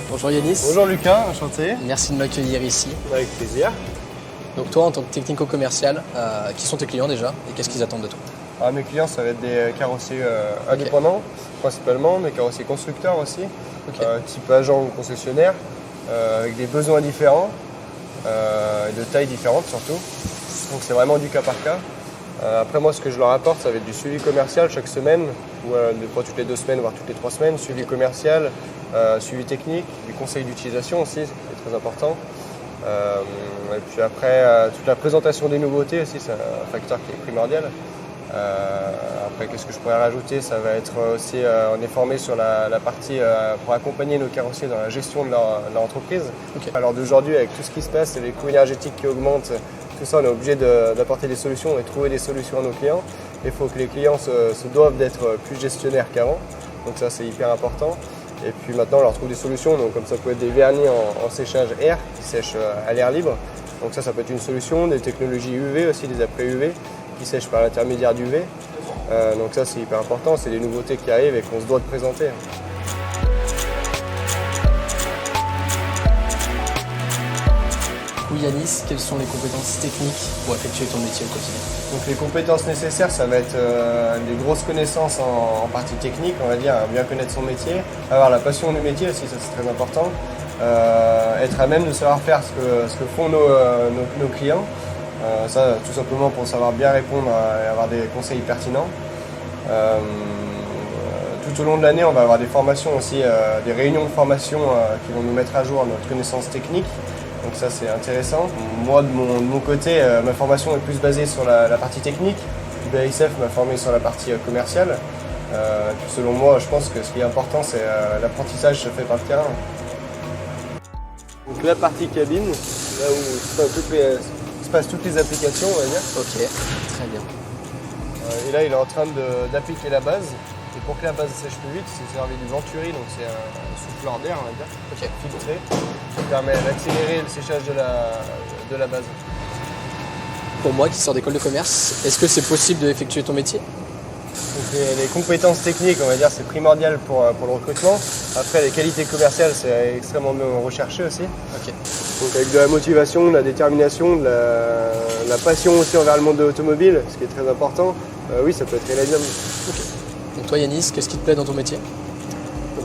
Bonjour Yanis. Bonjour Lucas, enchanté. Merci de m'accueillir ici. Avec plaisir. Donc toi, en tant que technico-commercial, qui sont tes clients déjà et qu'est-ce qu'ils attendent de toi? Mes clients, ça va être des carrossiers indépendants, principalement, des carrossiers constructeurs aussi, type agent ou concessionnaire, avec des besoins différents, de tailles différentes surtout. Donc c'est vraiment du cas par cas. Après moi, ce que je leur apporte, ça va être du suivi commercial chaque semaine, ou des fois toutes les 2 semaines, voire toutes les 3 semaines, suivi commercial, suivi technique, du conseil d'utilisation aussi, c'est très important. Et puis après, toute la présentation des nouveautés aussi, c'est un facteur qui est primordial. Après, qu'est-ce que je pourrais rajouter? Ça va être aussi, on est formé sur la partie pour accompagner nos carrossiers dans la gestion de leur entreprise. Alors d'aujourd'hui, avec tout ce qui se passe, les coûts énergétiques qui augmentent, tout ça, on est obligé d'apporter des solutions et de trouver des solutions à nos clients. Il faut que les clients se doivent d'être plus gestionnaires qu'avant, donc ça c'est hyper important. Et puis maintenant, on leur trouve des solutions, donc comme ça peut être des vernis en séchage air qui sèchent à l'air libre. Donc ça peut être une solution, des technologies UV aussi, des après UV qui sèchent par l'intermédiaire d'UV. Donc ça c'est hyper important, c'est des nouveautés qui arrivent et qu'on se doit de présenter. Du coup Yanis, quelles sont les compétences techniques pour effectuer ton métier au quotidien? Donc les compétences nécessaires, ça va être des grosses connaissances en partie technique, on va dire, bien connaître son métier, avoir la passion du métier aussi, ça c'est très important, être à même de savoir faire ce que font nos clients, ça tout simplement pour savoir bien répondre et avoir des conseils pertinents. Tout au long de l'année, on va avoir des formations aussi, des réunions de formation qui vont nous mettre à jour notre connaissance technique. Donc ça c'est intéressant. Moi de mon côté, ma formation est plus basée sur la partie technique. BASF m'a formé sur la partie commerciale. Puis selon moi, je pense que ce qui est important, c'est l'apprentissage se fait par le terrain. Donc la partie cabine, là où se passent toutes les applications, on va dire. Ok, très bien. Et là, il est en train d'appliquer la base. Et pour que la base sèche plus vite, c'est servi du Venturi, donc c'est un souffleur d'air, on va dire, filtré, qui permet d'accélérer le séchage de la base. Pour moi qui sors d'école de commerce, est-ce que c'est possible d'effectuer ton métier? Donc les compétences techniques, on va dire, c'est primordial pour le recrutement. Après, les qualités commerciales, c'est extrêmement recherché aussi. Donc avec de la motivation, de la détermination, de la passion aussi envers le monde de l'automobile, ce qui est très important, oui, ça peut être réalisable. Donc toi Yanis, qu'est-ce qui te plaît dans ton métier?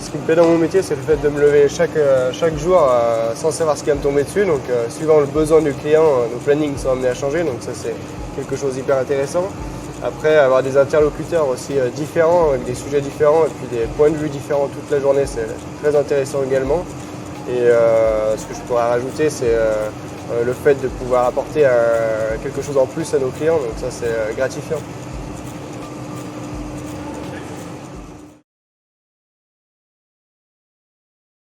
Ce qui me plaît dans mon métier, c'est le fait de me lever chaque jour sans savoir ce qui va me tomber dessus. Donc, suivant le besoin du client, nos plannings sont amenés à changer. Donc, ça, c'est quelque chose d'hyper intéressant. Après, avoir des interlocuteurs aussi différents, avec des sujets différents et puis des points de vue différents toute la journée, c'est très intéressant également. Et ce que je pourrais rajouter, c'est le fait de pouvoir apporter quelque chose en plus à nos clients. Donc, ça, c'est gratifiant.